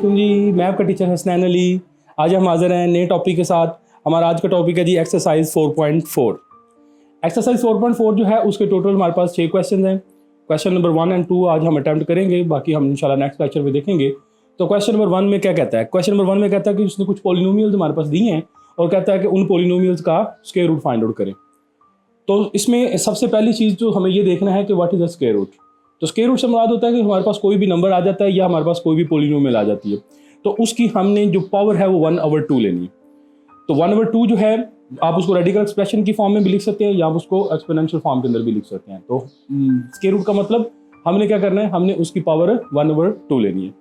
वालेकुम जी, मैं आपका टीचर हसनैन अली। आज हम हाजिर हैं नए टॉपिक के साथ। हमारा आज का टॉपिक है जी एक्सरसाइज 4.4। एक्सरसाइज 4.4 जो है उसके टोटल हमारे पास 6 क्वेश्चन हैं। क्वेश्चन नंबर 1 और 2 आज हम अटैम्प्ट करेंगे, बाकी हम इंशाल्लाह नेक्स्ट लेक्चर में देखेंगे। तो क्वेश्चन नंबर 1 में क्या कहता है? क्वेश्चन नंबर 1 में कहता है कि उसने कुछ पॉलिनोमियल्स हमारे पास दिए हैं और कहता है कि उन पॉलिनोमियल्स का स्क्वायर रूट फाइंड आउट करें। तो इसमें सबसे पहली चीज़ जो हमें ये देखना है कि what is the square root. तो स्क्वायर रूट से मुराद होता है कि हमारे पास कोई भी नंबर आ जाता है या हमारे पास कोई भी पॉलिनोमियल आ जाती है, तो उसकी हमने जो पावर है वो 1/2 लेनी है। तो 1/2 जो है आप उसको रेडिकल एक्सप्रेशन की फॉर्म में भी लिख सकते हैं या आप उसको एक्सपोनेंशियल फॉर्म के अंदर भी लिख सकते हैं। तो स्क्वायर रूट का मतलब हमने क्या करना है, हमने उसकी पावर 1/2 लेनी है।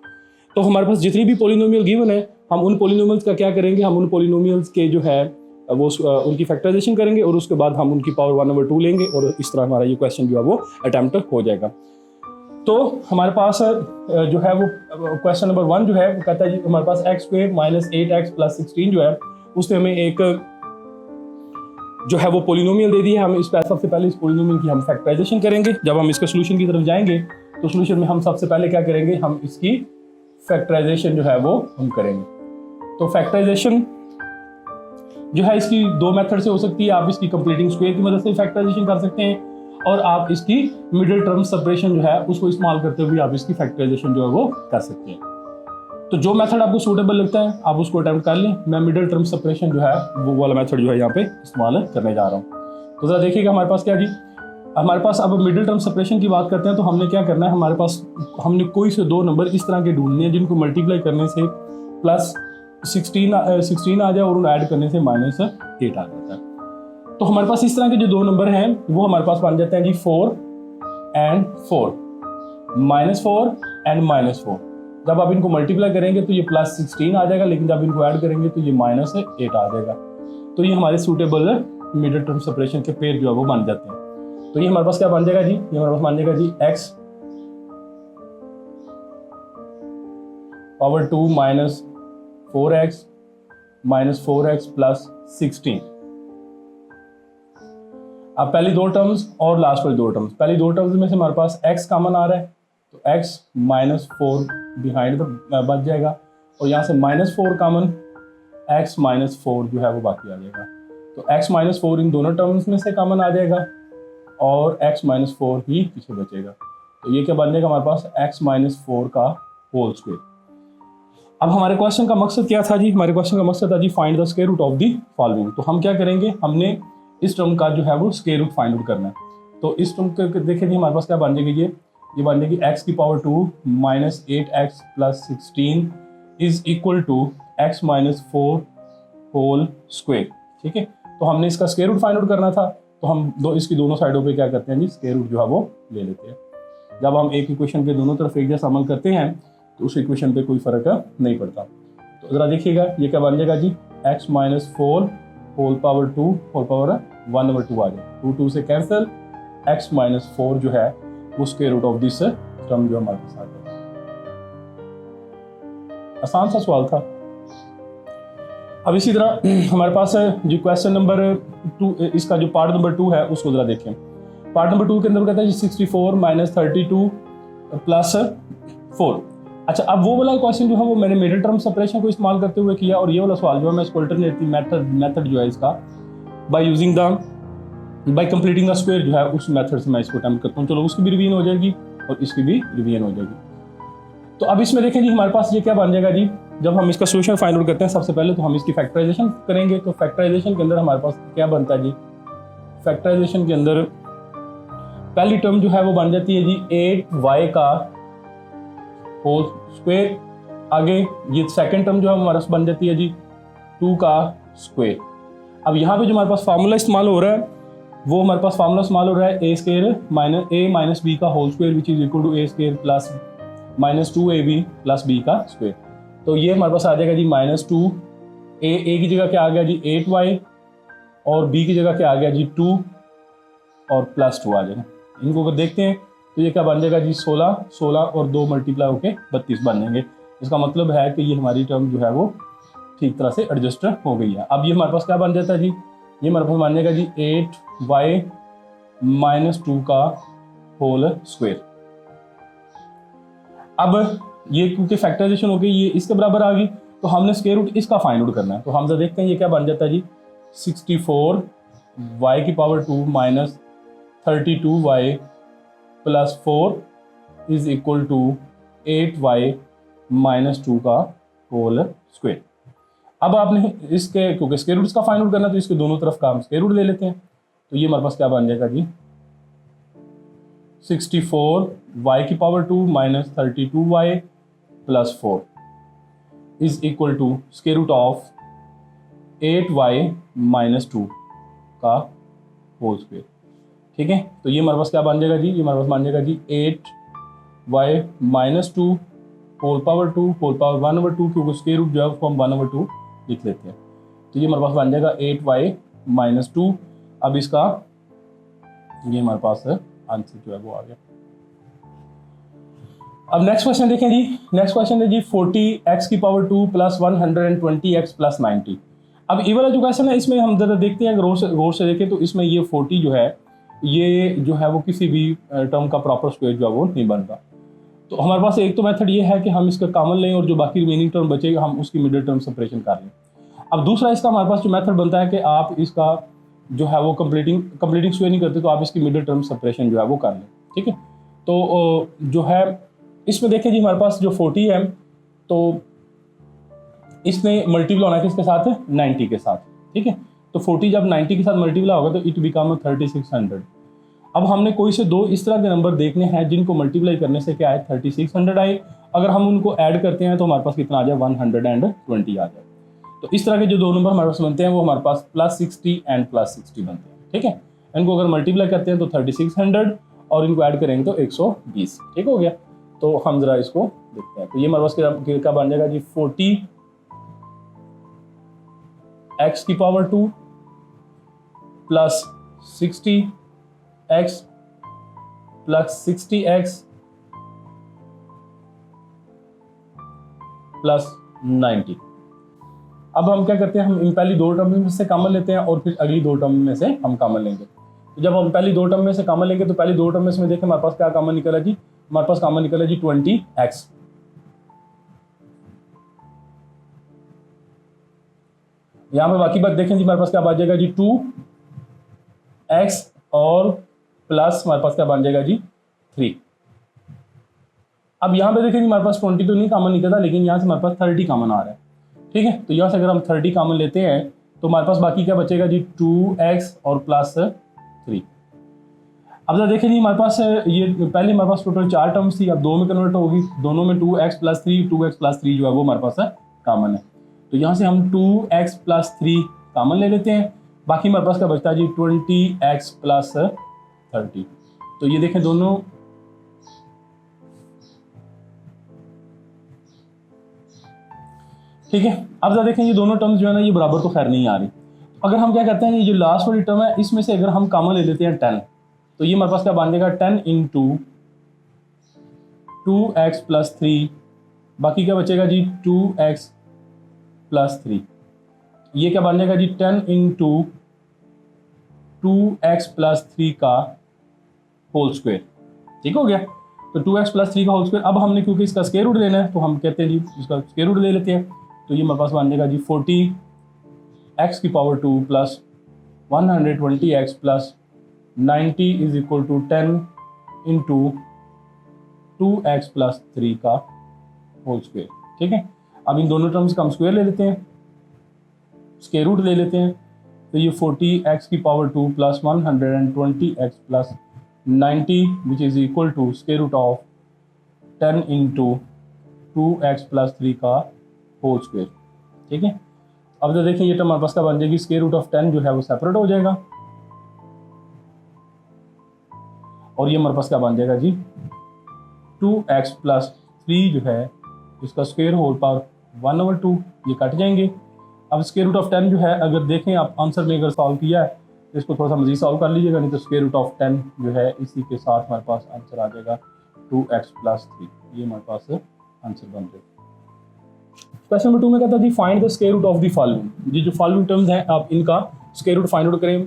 तो हमारे पास जितनी भी पॉलिनोमियल गिवन है, हम उन पॉलिनोमियल्स का क्या करेंगे, हम उन पॉलिनोमियल्स के जो है वो उनकी फैक्टराइजेशन करेंगे और उसके बाद हम उनकी पावर 1/2 लेंगे और इस तरह हमारा ये क्वेश्चन जो है वो अटैम्प्ट हो जाएगा। तो हमारे पास जो है वो क्वेश्चन नंबर 1 जो है वो कहता है जी हमारे पास x² - 8x + 16 जो है उसने हमें एक जो है वो पॉलिनोमियल दे दी है। हम इस पर सबसे पहले इस पॉलिनोमियल की हम फैक्टराइजेशन करेंगे। जब हम इसके सोल्यूशन की तरफ जाएंगे तो सोल्यूशन में हम सबसे पहले क्या करेंगे, हम इसकी फैक्टराइजेशन जो है वो हम करेंगे। तो फैक्टराइजेशन जो है इसकी 2 मेथड से हो सकती है। आप इसकी कंप्लीटिंग स्क्वायर की मदद से फैक्टराइजेशन कर सकते हैं और आप इसकी मिडिल टर्म सेपरेशन जो है उसको इस्तेमाल करते हुए आप इसकी फैक्टराइजेशन जो है वो कर सकते हैं। तो जो मेथड आपको सूटेबल लगता है आप उसको अटेम्प्ट कर लें। मैं मिडिल टर्म सेपरेशन जो है वो वाला मेथड जो है यहाँ पे इस्तेमाल करने जा रहा हूँ। तो ज़रा देखिएगा हमारे पास क्या जी, हमारे पास अब मिडिल टर्म सेपरेशन की बात करते हैं। तो हमने क्या करना है, हमारे पास हमने कोई से 2 नंबर इस तरह के ढूंढने हैं जिनको मल्टीप्लाई करने से +16 आ जाए और उन ऐड करने से -8 आ जाता है। तो हमारे पास इस तरह के जो 2 नंबर हैं वो हमारे पास बन जाते हैं जी 4 और 4, -4 और -4। जब आप इनको मल्टीप्लाई करेंगे तो ये +16 आ जाएगा, लेकिन जब इनको ऐड करेंगे तो ये -8 आ जाएगा। तो ये हमारे सूटेबल मिडिल टर्म सेपरेशन के पेयर जो है वो बन जाते हैं। तो ये हमारे पास क्या बन जाएगा जी, ये हमारे पास बन जाएगा जी x पावर 2 - 4x - 4x + 16। अब पहली 2 टर्म्स और लास्ट वाली 2 टर्म्स, पहली 2 टर्म्स में से हमारे पास x कॉमन आ रहा है तो x - 4 बिहाइंड बच जाएगा और यहाँ से -4 कॉमन, x - 4 जो है वो बाकी आ जाएगा। तो x - 4 इन दोनों टर्म्स में से कॉमन आ जाएगा और x - 4 ही पीछे बचेगा। तो ये क्या बन जाएगा हमारे पास x - 4 का होल स्क्वायर। अब हमारे क्वेश्चन का मकसद क्या था जी, हमारे क्वेश्चन का मकसद था जी find the square root of the following. तो हम क्या करेंगे, हमने इस टर्म का जो है वो स्क्वायर रूट फाइंड आउट करना है। तो इस टर्म के देखिए जी हमारे पास क्या बन जाएगी, ये बन जाएगी x की power 2 - 8x + 16 is equal to x - 4 whole square. ठीक है, तो हमने इसका स्क्वायर रूट फाइंड आउट करना था। तो हम इसकी दोनों साइडों पे क्या करते हैं जी, स्क्वायर रूट जो है वो ले लेते हैं। जब हम एक इक्वेशन के दोनों तरफ एक जैसा अमल करते हैं तो उस इक्वेशन पे कोई फर्क नहीं पड़ता। तो ज़रा देखिएगा ये क्या बन जाएगा जी, x - 4 whole power 2 whole power 1/2 आ जाए, 2 से कैंसिल, x - 4 जो है वो square root of this term जो हमारे पास आ जाएगा। आसान सा सवाल था। अब इसी तरह हमारे पास जो क्वेश्चन नंबर 2, इसका जो पार्ट नंबर 2 है उसको ज़रा देखें। पार्ट नंबर 2 के अंदर कहता है 64 - 32 + 4। अच्छा, अब वो वाला क्वेश्चन जो है वो मैंने मिडिल टर्म सेपरेशन को इस्तेमाल करते हुए किया और ये वाला सवाल जो है मैं इसको अल्टरनेटिव मेथड जो है इसका बाय कंप्लीटिंग द स्क्वायर जो है उस मेथड से मैं इसको अटेम्प्ट करता हूँ। चलो उसकी भी रिवीजन हो जाएगी और इसकी भी रिवीजन हो जाएगी। तो अब इसमें देखें जी हमारे पास ये क्या बन जाएगा जी, जब हम इसका सोल्यूशन फाइंड आउट करते हैं सबसे पहले तो हम इसकी फैक्टराइजेशन करेंगे। तो फैक्टराइजेशन के अंदर हमारे पास क्या बनता है जी, फैक्टराइजेशन के अंदर पहली टर्म जो है वो बन जाती है जी 8y का होल स्क्वायर। आगे ये सेकंड टर्म जो है हमारे पास बन जाती है जी 2 का स्क्वायर। अब यहाँ पे जो हमारे पास फार्मूला इस्तेमाल हो रहा है वो हमारे पास फार्मूला इस्तेमाल हो रहा है a² - b का whole square which is equal to a² + -2ab + b का स्क्वायर। तो ये हमारे पास आ जाएगा जी -2, a की जगह क्या आ गया जी 8y और b की जगह क्या आ गया जी 2 और +2 आ जाएगा। इनको अगर देखते हैं तो ये क्या बन जाएगा जी 16 और 2 मल्टीप्लाई होके 32 बन जाएंगे। इसका मतलब है कि ये हमारी टर्म जो है वो ठीक तरह से एडजस्ट हो गई है। अब ये हमारे पास क्या बन जाता है जी, ये हमारे पास बन जाएगा जी 8y - 2 का होल स्क्वायर। अब ये क्योंकि फैक्टराइजेशन हो गई, ये इसके बराबर आ गई, तो हमने स्क्वायर रूट इसका फाइंड आउट करना है। तो हम जरा देखते हैं ये क्या बन जाता है जी, 64 y की power 2 minus 32 y plus 4 is equal to 8y minus 2 का होल स्क्वायर। अब आपने इसके क्योंकि स्क्वायर रूट का फाइंड आउट करना, तो इसके दोनों तरफ का हम स्क्वायर रूट ले लेते हैं। तो ये हमारे पास क्या बन जाएगा जी, 64 y की power 2 minus 32 y plus 4 is equal to square root of 8y minus 2 का होल स्क्वायर। ठीक है, तो ये हमारे पास क्या बन जाएगा जी, ये हमारे पास बन जाएगा जी 8y minus 2 whole power 2 whole power 1/2, क्योंकि स्क्वायर रूट जो है उसको हम 1/2 लिख लेते हैं। तो ये हमारे पास बन जाएगा 8y माइनस 2। अब इसका ये हमारे पास आंसर जो है वो आ गया। अब नेक्स्ट क्वेश्चन देखें जी, नेक्स्ट क्वेश्चन है जी 40x की पावर 2 प्लस 120x प्लस 90। अब ये वाला जो क्वेश्चन है इसमें हम जरा देखते हैं, अगर गौर से देखें तो इसमें ये 40 जो है ये जो है वो किसी भी टर्म का प्रॉपर स्क्वायर जो है वो नहीं बनता। तो हमारे पास एक तो मेथड ये है कि हम इसका कॉमन लें और जो बाकी रिमेनिंग टर्म बचेगा हम उसकी मिडिल टर्म सेपरेशन कर लें। अब दूसरा इसका हमारे पास जो मेथड बनता है कि आप इसका जो है वो कंप्लीटिंग स्क्वायर नहीं करते, तो आप इसकी मिडिल टर्म सेपरेशन जो है वो कर लें। ठीक है, तो जो है इसमें देखें जी हमारे पास जो 40 है, तो इसने मल्टीप्लाई होना है किसके साथ है, 90 के साथ। ठीक है, तो 40 जब 90 के साथ मल्टीप्लाई होगा तो इट बिकम 3600। अब हमने कोई से दो इस तरह के नंबर देखने हैं जिनको मल्टीप्लाई करने से क्या है 3600 आए। अगर हम उनको ऐड करते हैं तो हमारे पास कितना आ जाए 120 आ जाए। तो इस तरह के जो दो नंबर हमारे पास बनते हैं वो हमारे पास +60 एंड +60 बनते हैं। ठीक है, इनको अगर मल्टीप्लाई करते हैं तो 3600 और इनको ऐड करेंगे तो 120। ठीक हो गया, तो हम जरा इसको देखते हैं। तो ये हमारे पास क्या बन जाएगा जी 40x की power 2 plus 60x plus 60x plus 90। अब हम क्या करते हैं, हम इन पहली दो टर्म में से कॉमन लेते हैं और फिर अगली दो टर्म में से हम कॉमन लेंगे। तो जब हम पहली दो टर्म में से कॉमन लेंगे तो पहली दो टर्म में से देखें हमारे पास क्या कॉमन निकला जी, हमारे पास कॉमन निकला जी 20x। यहां पे बाकी बात देखें जी हमारे पास क्या बन जाएगा जी 2x और प्लस हमारे पास क्या बन जाएगा जी 3। अब यहां पे देखें जी हमारे पास 20 तो नहीं कॉमन निकलता, लेकिन यहां से हमारे पास 30 कॉमन आ रहा है। ठीक है, तो यहाँ से अगर हम 30 कॉमन लेते हैं तो हमारे पास बाकी क्या बचेगा जी 2x और प्लस 3। अब जरा देखें जी हमारे पास ये पहले हमारे पास टोटल 4 टर्म्स थी, अब दो में कन्वर्ट होगी, दोनों में 2x प्लस 3 जो है वो हमारे पास कॉमन है। तो यहाँ से हम 2x प्लस 3 कॉमन ले लेते हैं, बाकी हमारे पास क्या बचता है जी 20x प्लस 30। तो ये देखें दोनों ठीक है। अब जरा देखें ये दोनों टर्म्स जो है ना ये बराबर तो खैर नहीं आ रही। अगर हम क्या करते हैं ये जो लास्ट वाली टर्म है इसमें से अगर हम कॉमन ले लेते हैं 10, तो ये हमारे पास क्या बन जाएगा 10 इंटू 2x प्लस 3, बाकी क्या बचेगा जी 2x प्लस 3। ये क्या बन जाएगा जी 10 इंटू 2x प्लस 3 का होल स्क्वायर। ठीक हो गया, तो 2x प्लस 3 का होल स्क्वायर। अब हमने क्योंकि इसका स्क्वायर रूट लेना है तो हम कहते हैं जी इसका स्क्वायर रूट ले लेते हैं। तो ये हमारे पास बन जाएगा जी 40x की power 2 plus 120x plus 90 is equal to 10 into 2x plus 3 का होल स्क्वायर। ठीक है, अब इन दोनों टर्म्स का हम स्क्वायर ले लेते हैं, स्क्वायर रूट ले लेते हैं। तो ये 40x की power 2 plus 120x plus 90 which is equal to square root of 10 into 2x plus 3 का होल स्क्वायर। ठीक है, अब तो देखिए ये टर्म हमारे पास का बन जाएगी स्क्वायर रूट ऑफ 10 जो है वो सेपरेट हो जाएगा और ये हमारे पास क्या बन जाएगा जी 2x प्लस 3 जो है इसका स्क्वायर होल पावर 1/2, ये कट जाएंगे। अब स्क्वायर रूट ऑफ 10 जो है अगर देखें आप आंसर में अगर सॉल्व किया है तो इसको थोड़ा सा मजीद सॉल्व कर लीजिएगा, नहीं तो स्क्वायर रूट ऑफ 10 जो है इसी के साथ हमारे पास आंसर आ जाएगा 2x प्लस 3। ये हमारे पास आंसर बन जाएगा। क्वेश्चन नंबर 2 में कहता है जी find the square root of the following. ये जो फॉलोइंग टर्म्स हैं आप इनका स्क्वायर रूट फाइंड आउट करें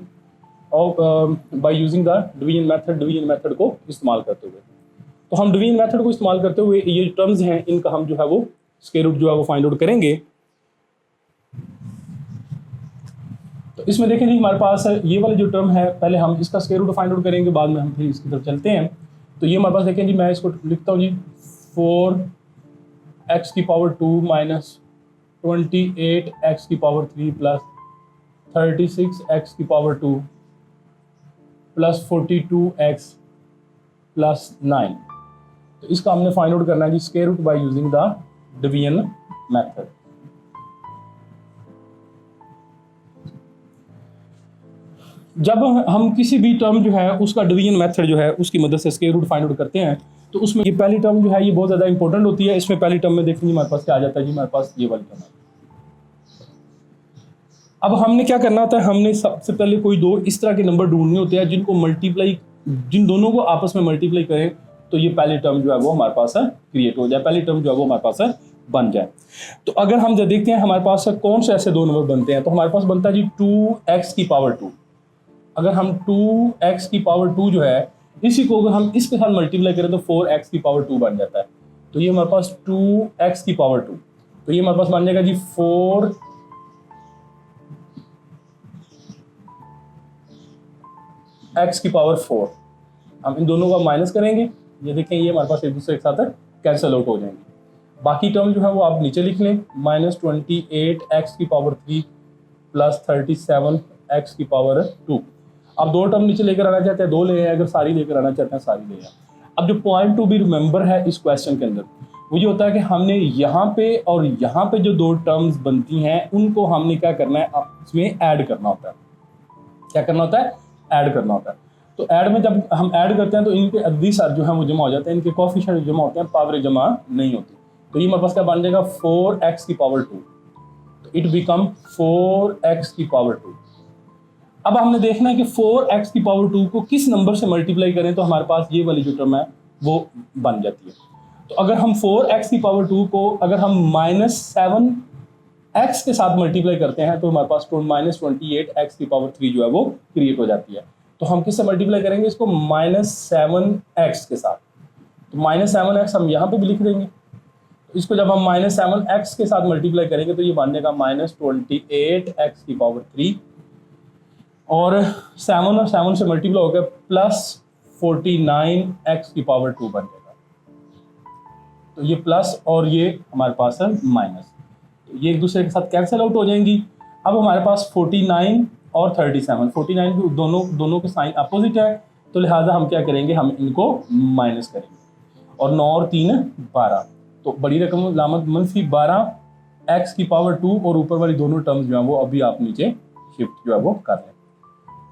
और bye using the division method को इस्तेमाल करते हुए। तो हम डिवीजन मेथड को इस्तेमाल करते हुए ये टर्म्स हैं इनका हम जो है वो स्क्वायर रूट जो है वो फाइंड आउट करेंगे। तो इसमें देखें जी हमारे पास ये वाला जो टर्म है पहले हम इसका स्क्वायर रूट फाइंड आउट करेंगे, बाद में हम फिर इसकी तरफ चलते हैं। तो ये हमारे पास देखें जी, मैं इसको लिखता हूँ जी 4x की पावर 2 माइनस 28x की पावर 3 प्लस 36x की पावर 2 प्लस 42x प्लस 9। तो इसका हमने फाइंड आउट करना है जी square root by using the division method. जब हम किसी भी टर्म जो है उसका डिवीजन मेथड जो है उसकी मदद से स्क्वायर रूट फाइंड आउट करते हैं, तो उसमें ये पहली टर्म जो है ये बहुत ज़्यादा इंपॉर्टेंट होती है। इसमें पहली टर्म में देखेंगे हमारे पास क्या आ जाता है जी, हमारे पास ये वाली टर्म है। अब हमने क्या करना होता है, हमने सबसे पहले कोई दो इस तरह के नंबर ढूंढने होते हैं जिनको मल्टीप्लाई, जिन दोनों को आपस में मल्टीप्लाई करें तो ये पहली टर्म जो है वो हमारे पास क्रिएट हो जाए, पहली टर्म जो है वो हमारे पास बन जाए। तो अगर हम जब देखते हैं हमारे पास कौन से ऐसे दो नंबर बनते हैं, तो हमारे पास बनता है जी 2x की पावर 2। अगर हम 2x की पावर 2 जो है इसी को अगर हम इसके साथ मल्टीप्लाई करें तो 4x की पावर 2 बन जाता है। तो ये हमारे पास 2x की पावर 2, तो ये हमारे पास बन जाएगा जी 4x की पावर 4। हम इन दोनों का माइनस करेंगे, ये देखें ये हमारे पास एक दूसरे के साथ कैंसिल आउट हो जाएंगे। बाकी टर्म जो है वो आप नीचे लिख लें, माइनस 28x की पावर 3 प्लस 37x की पावर 2। अब दो टर्म नीचे लेकर आना चाहते हैं दो ले आए, अगर सारी लेकर आना चाहते हैं सारी ले आए। अब जो पॉइंट टू बी रिमेंबर है इस क्वेश्चन के अंदर वो ये होता है कि हमने यहाँ पे और यहाँ पे जो दो टर्म्स बनती हैं उनको हमने क्या करना है, इसमें ऐड करना होता है। क्या करना होता है? ऐड करना होता है। तो ऐड में जब हम ऐड करते हैं तो इनके अद्दी सर जो है वो जमा हो जाते हैं, इनके कोएफिशिएंट जमा होते हैं, पावर जमा नहीं होती। तो ये हमारे पास क्या बन जाएगा 4x की पावर 2, तो इट बिकम 4x की पावर 2। अब हमने देखना है कि 4x की पावर 2 को किस नंबर से मल्टीप्लाई करें तो हमारे पास ये वाली जो टर्म है वो बन जाती है। तो अगर हम 4x की पावर 2 को अगर हम -7x के साथ मल्टीप्लाई करते हैं तो हमारे पास -28x की पावर 3 जो है वो क्रिएट हो जाती है। तो हम किससे मल्टीप्लाई करेंगे इसको? -7x के साथ। तो -7x हम यहाँ पे भी लिख देंगे। तो इसको जब हम -7x के साथ मल्टीप्लाई करेंगे तो ये बन जाएगा -28x की पावर 3 और 7 और 7 से मल्टीप्लाई हो गया प्लस 49x की पावर 2 बन जाएगा। तो ये प्लस और ये हमारे पास है माइनस, तो ये एक दूसरे के साथ कैंसिल आउट हो जाएंगी। अब हमारे पास 49 और 37, 49 भी दोनों के साइन अपोजिट है, तो लिहाजा हम क्या करेंगे, हम इनको माइनस करेंगे। और 9 और 3 12, तो बड़ी रकम लामत -12 x की पावर 2 और ऊपर वाली दोनों टर्म्स जो है वो अभी आप नीचे शिफ्ट जो है वो कर लें,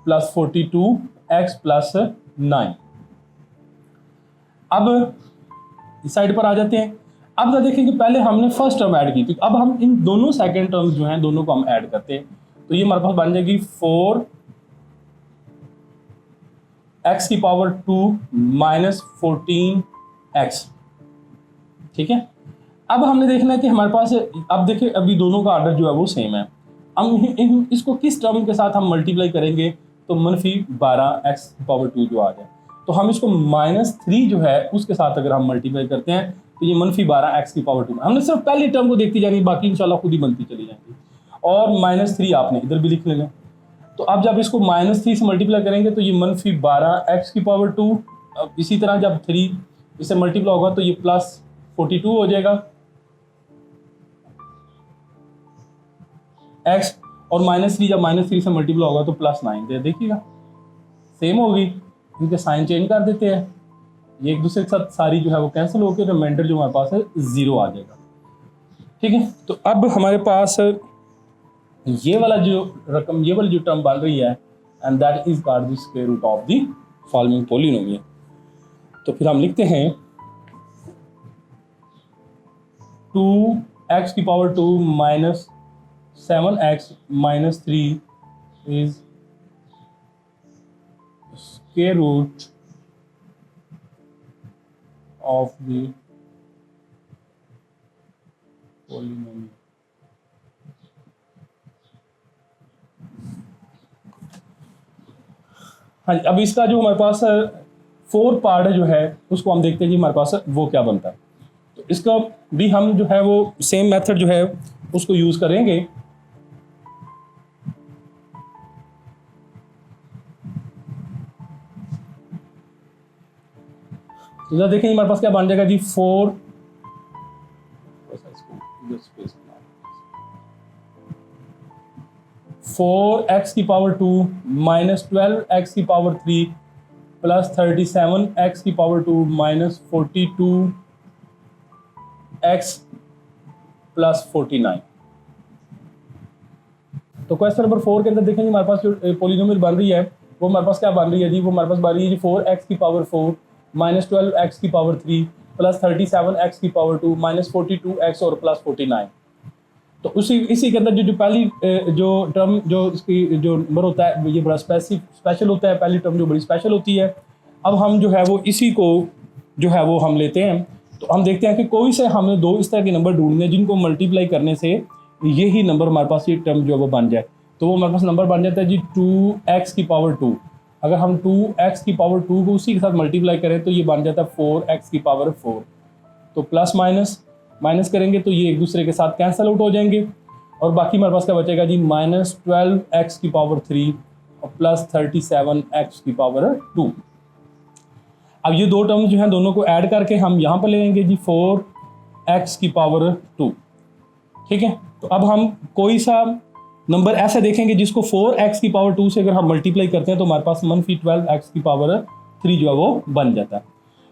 प्लस 42x प्लस 9। अब इस साइड पर आ जाते हैं। अब जरा देखें कि पहले हमने फर्स्ट टर्म ऐड की थी, अब हम इन दोनों सेकंड टर्म्स जो हैं दोनों को हम ऐड करते हैं। तो ये हमारे पास बन जाएगी 4x की पावर 2 माइनस 14x। ठीक है। अब हमने देखना है कि हमारे पास, अब देखिए अभी दोनों का ऑर्डर जो है वो सेम है। हम इसको किस टर्म के साथ हम मल्टीप्लाई करेंगे तो -12x की पावर 2 जो आ जाए, तो हम इसको -3 जो है उसके साथ अगर हम मल्टीप्लाई करते हैं तो ये -12x की पावर 2। हमने सिर्फ पहली टर्म को देखती जानी, बाकी इंशाल्लाह खुद ही बनती चली जाएंगी। और -3 आपने इधर भी लिख लेना। तो अब जब इसको -3 से मल्टीप्लाई करेंगे तो ये -12x की पावर 2। अब इसी तरह जब 3 इससे मल्टीप्लाई होगा तो ये प्लस 42 हो जाएगा x, और -3 जब -3 से मल्टीप्लाई होगा तो +9। देखिएगा सेम होगी, इनके साइन चेंज कर देते हैं, ये एक दूसरे के साथ सारी जो है वो कैंसिल होकर रिमाइंडर जो हमारे पास है 0 आ जाएगा। ठीक है। तो अब हमारे पास ये वाला जो रकम, ये वाली जो टर्म बन रही है, and that is called the square root of the following polynomial. तो फिर हम लिखते हैं 2x की power 2 minus 7x minus 3 is square root of the polynomial। हाँ जी, अब इसका जो हमारे पास फोर्थ पार्ट जो है उसको हम देखते हैं जी हमारे पास वो क्या बनता है। तो इसका भी हम जो है वो सेम मेथड जो है उसको यूज़ करेंगे। तो देखें हमारे पास क्या बन जाएगा जी 4x की पावर 2 माइनस 12x की पावर 3 प्लस 37x की पावर 2 माइनस 42x प्लस 49। तो क्वेश्चन नंबर 4 के अंदर देखेंगे हमारे पास जो पोलिनोमियल बन रही है वो हमारे पास क्या बन रही है जी, वो हमारे पास बन रही है जी 4x की पावर 4 माइनस 12x की पावर 3 प्लस 37x की पावर 2 माइनस 42x और प्लस 49। तो इसी के अंदर जो पहली जो टर्म जो इसकी जो नंबर होता है ये बड़ा स्पेशल होता है, पहली टर्म जो बड़ी स्पेशल होती है। अब हम जो है वो इसी को जो है वो हम लेते हैं। तो हम देखते हैं कि कोई से हमें दो इस तरह के नंबर ढूंढने जिनको मल्टीप्लाई करने से यही नंबर हमारे पास ये टर्म जो है वो बन जाए। तो वो हमारे पास नंबर बन जाता है जी 2x की पावर 2। अगर हम 2x की पावर 2 को उसी के साथ मल्टीप्लाई करें तो ये बन जाता है 4x की पावर 4। तो प्लस माइनस करेंगे तो ये एक दूसरे के साथ कैंसिल आउट हो जाएंगे और बाकी हमारे पास क्या बचेगा जी माइनस 12x की पावर 3 और प्लस 37x की पावर 2। अब ये दो टर्म जो हैं दोनों को ऐड करके हम यहाँ पर लेंगे जी 4x की पावर 2। ठीक है, तो अब हम कोई सा नंबर ऐसे देखेंगे जिसको 4x की पावर 2 से अगर हम मल्टीप्लाई करते हैं तो हमारे पास मनफी 12x की पावर 3 जो है वो बन जाता है।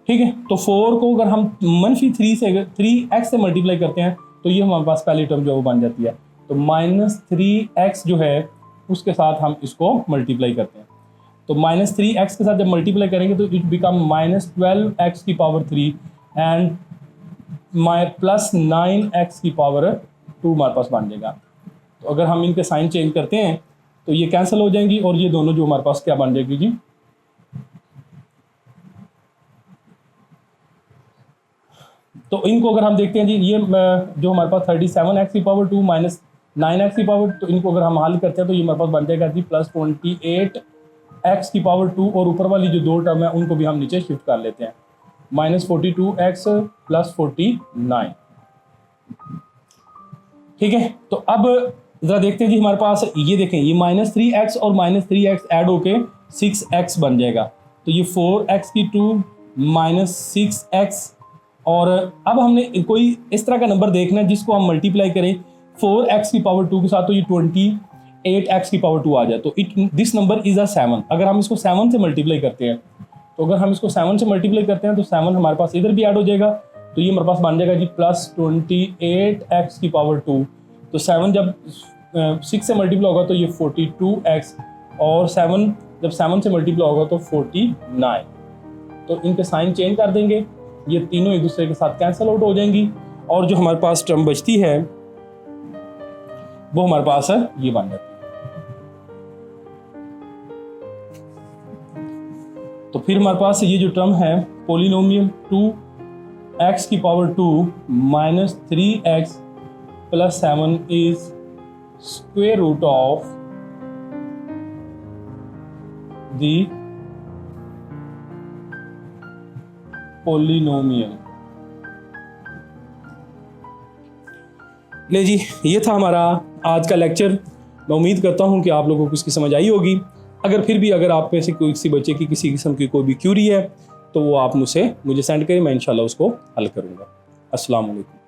ठीक है, तो 4 को अगर हम मनफी 3 से 3x से मल्टीप्लाई करते हैं तो ये हमारे पास पहली टर्म जो है वो बन जाती है। तो माइनस 3x जो है उसके साथ हम इसको मल्टीप्लाई करते हैं। तो माइनस 3x के साथ जब मल्टीप्लाई करेंगे तो इट बिकम माइनस 12x की पावर 3 एंड प्लस 9x की पावर 2 हमारे पास बन जाएगा। तो अगर हम इनके साइन चेंज करते हैं तो ये कैंसिल हो जाएंगी और ये दोनों जो हमारे पास क्या बन जाएगी जी तो इनको अगर हम देखते हैं जी ये जो हमारे पास 37x की पावर 2 माइनस 9x की पावर, तो इनको अगर हम हल करते हैं तो ये हमारे पास बन जाएगा जी प्लस 28x की पावर 2 और ऊपर वाली जो दो टर्म है उनको भी हम नीचे शिफ्ट कर लेते हैं माइनस 42x प्लस 49। ठीक है, तो अब जरा देखते हैं जी हमारे पास ये देखें ये माइनस 3x और माइनस 3x ऐड होके 6x बन जाएगा। तो ये 4x की 2 माइनस 6x और अब हमने कोई इस तरह का नंबर देखना है जिसको हम मल्टीप्लाई करें 4x की पावर 2 के साथ तो ये 28x की पावर 2 आ जाए। तो दिस नंबर इज अ 7। अगर हम इसको 7 से मल्टीप्लाई करते हैं तो अगर हम इसको 7 से मल्टीप्लाई करते हैं तो 7 हमारे पास इधर भी ऐड हो जाएगा। तो ये हमारे पास बन जाएगा जी प्लस 28x की पावर 2। तो 7 जब 6 से मल्टीप्लाई होगा तो ये 42x और 7 जब 7 से मल्टीप्लाई होगा तो 49। तो इनके साइन चेंज कर देंगे, ये तीनों एक दूसरे के साथ कैंसिल आउट हो जाएंगी और जो हमारे पास टर्म बचती है वो हमारे पास है ये बन जाती है। तो फिर हमारे पास ये जो टर्म है पोलिनोमियल 2x की power 2 minus 3x plus 7 is square root of the polynomial. ले जी, ये था हमारा आज का लेक्चर। मैं उम्मीद करता हूँ कि आप लोगों को इसकी समझ आई होगी। अगर फिर भी अगर आप में से कोई किसी बच्चे की किसी किस्म की कोई भी क्यूरी है तो वो आप मुझे सेंड करें, मैं इंशाल्लाह उसको हल करूँगा। अस्सलाम वालेकुम।